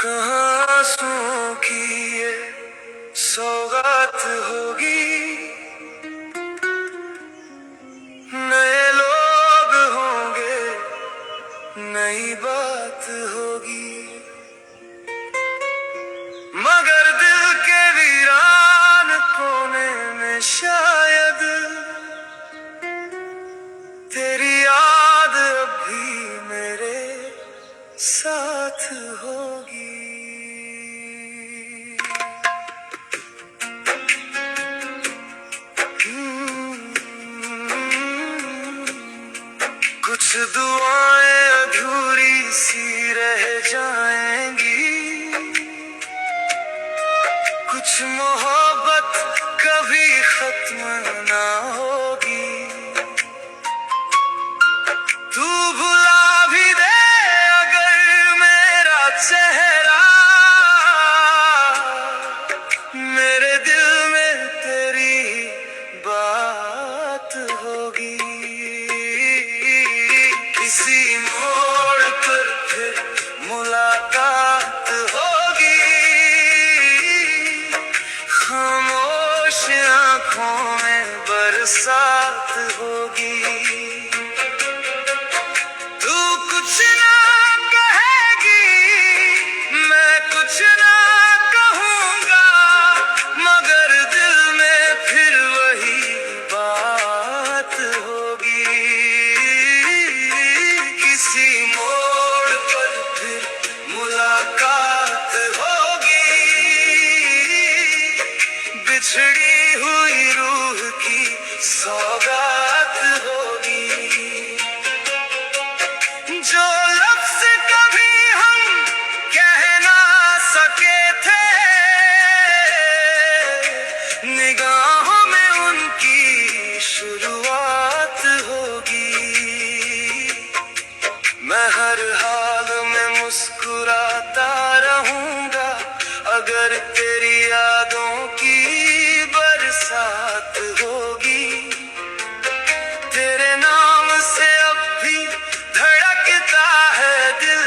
कहाँ आंसुओं की ये सौगात होगी। नए लोग होंगे, नई बात होगी, मगर दिल के वीरान कोने में शायद तेरी याद अब भी मेरे साथ होगी। कुछ दुआएं अधूरी सी रह जाएंगी, कुछ मोहब्बत कभी खत्म ना होगी। तू भुला भी दे अगर मेरा चेहरा, मेरे दिल में तेरी बात होगी। किसी मोड़ पर फिर मुलाकात होगी, खामोश आंखों में बरसात होगी। तू कुछ ना कहेगी, मैं कुछ ना कहूँगा, मगर दिल में फिर वही बात होगी। किसी मोड़ पर फिर मुलाकात होगी, बिछड़ी हुई रूह की सौगात होगी। जो लफ्ज कभी हम कह ना सके थे, निगाहों में उनकी शुरुआत होगी। मैं हर हाल में मुस्कुराता रहूंगा, अगर तेरी यादों की बरसात होगी। तेरे नाम से अब भी धड़कता है दिल,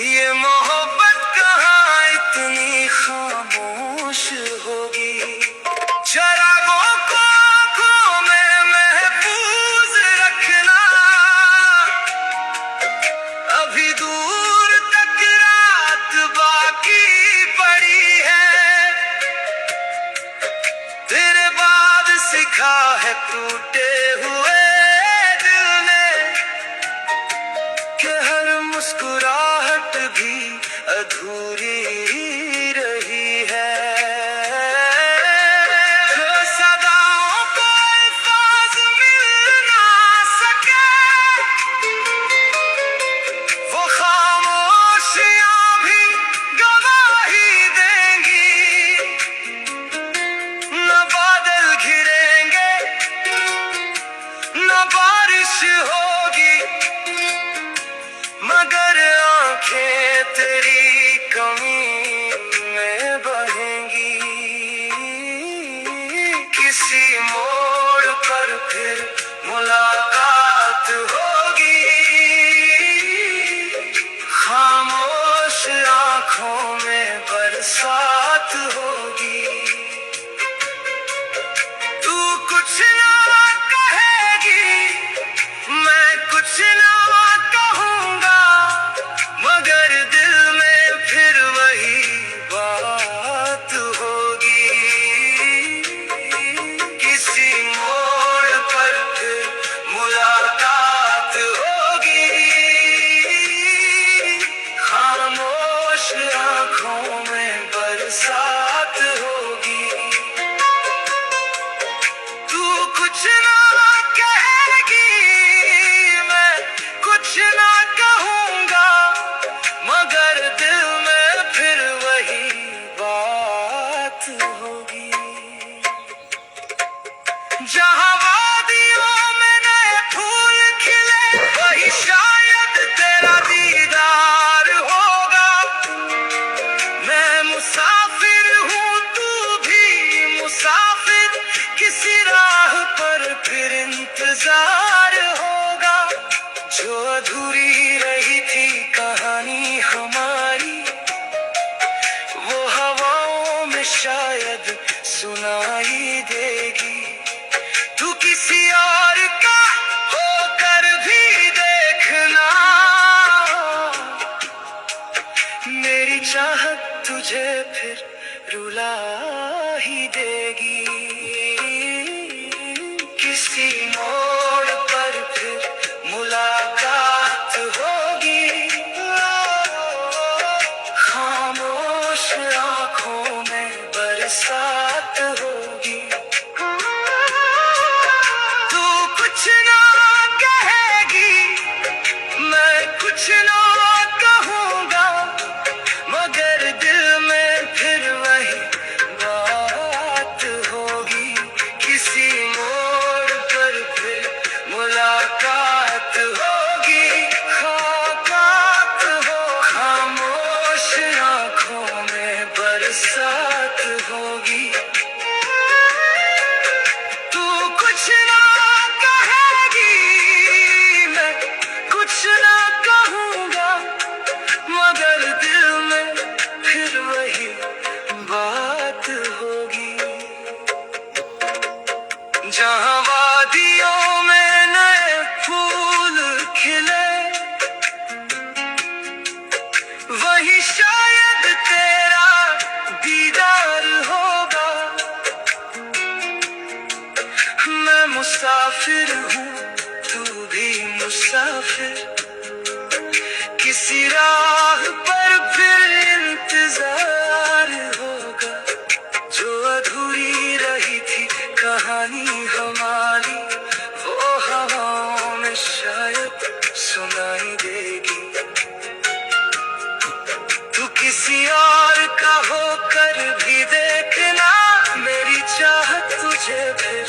ये मोहब्बत कहाँ इतनी खामोश होगी। चरागों को आंखों में महफूज रखना, अभी दूर तक रात बाकी पड़ी है। तेरे बाद सिखा है टूटे हुए दिल ने कि हर मुस्कुराहट भी अधूरी रही है। जो सदाओं को अल्फाज मिल ना सके, वो खामोशियां भी गवाही देंगी। न बादल घिरेंगे, न बारिश होगी, मगर आंखें तेरी कमी रुला ही देगी। किसी मोड़ पर फिर मुलाकात होगी, खामोश आंखों में बरसात होगी। तू कुछ ना कहेगी, मैं कुछ ना कहूँगा, मगर दिल में फिर वही बात होगी। किसी मोड़ पर फिर मुलाकात होगी, खाकात हो, खामोश आंखों में बरसात होगी। तू कुछ ना कहेगी, मैं कुछ ना कहूँगा, मगर दिल में फिर वही बात होगी। जहाँ वादियों में नए फूल खिले, वही शायद तेरा दीदार होगा। मैं मुसाफिर हूँ, तू भी मुसाफिर, किसी राह पर फिर इंतजार होगा। जो अधूरी रही थी कहानी हमारी, वो हवाओं में शायद सुनाई देगी। तू किसी और का होकर भी देखना, मेरी चाहत तुझे फिर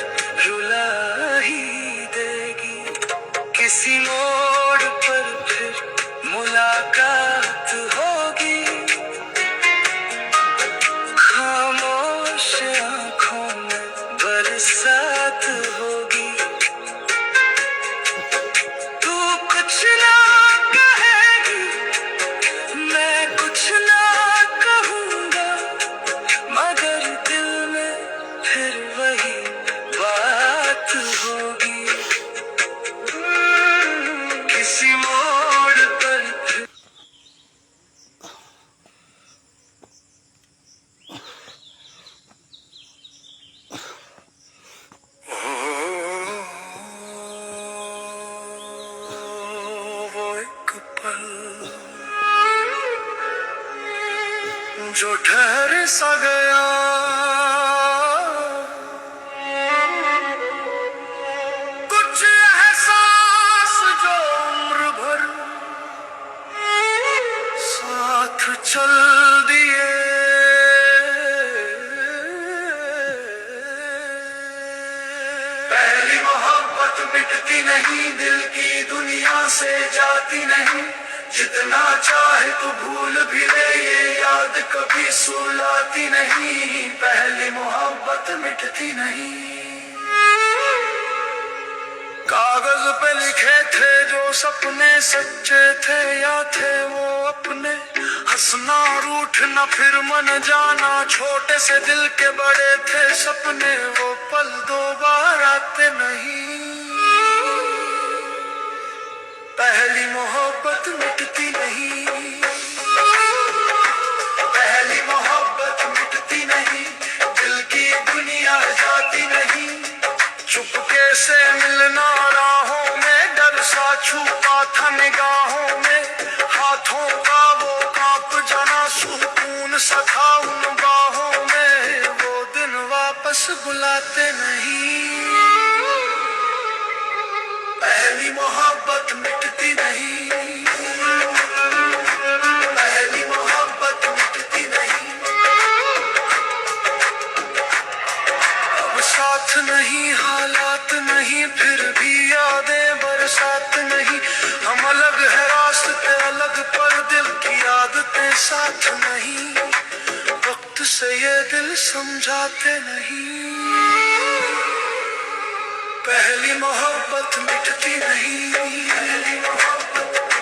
रुला ही देगी। किसी मोड़ पर फिर मुलाकात होगी, खामोश आंखों में बरसात होगी। तू कुछ ना कहेगी, मैं कुछ ना कहूँगा, मगर दिल में फिर वही बात होगी। किसी मोड़ पर फिर वो एक पल जो ठहर सा गया, कुछ एहसास जो उम्र भर साथ चल दिए। पहली मोहब्बत मिटती नहीं, दिल की दुनिया से जाती नहीं। जितना चाहे तो भूल भी ले, ये याद कभी सुलाती नहीं। पहली मोहब्बत मिटती नहीं। कागज पे लिखे थे जो सपने, सच्चे थे या थे वो अपने। हंसना रूठना फिर मन जाना, छोटे से दिल के बड़े थे सपने। वो पल दोबारा आते नहीं। पहली मोहब्बत मिटती नहीं, पहली मोहब्बत मिटती नहीं। दिल की दुनिया जाती नहीं। चुपके से मिलना राहों में, डर सा छुपा था निगाहों में। हाथों का वो कांप जाना, सुकून सा था उन बाहों में। वो दिन वापस बुलाते नहीं। पहली मोहब्बत मिटती नहीं, पहली मोहब्बत मिटती नहीं। अब साथ नहीं, हालात नहीं, फिर भी यादें बरसात नहीं। हम अलग है रास्ते अलग, पर दिल की आदतें साथ नहीं। वक्त से ये दिल समझाते नहीं। पहली मोहब्बत मिटती नहीं, पहली मोहब्बत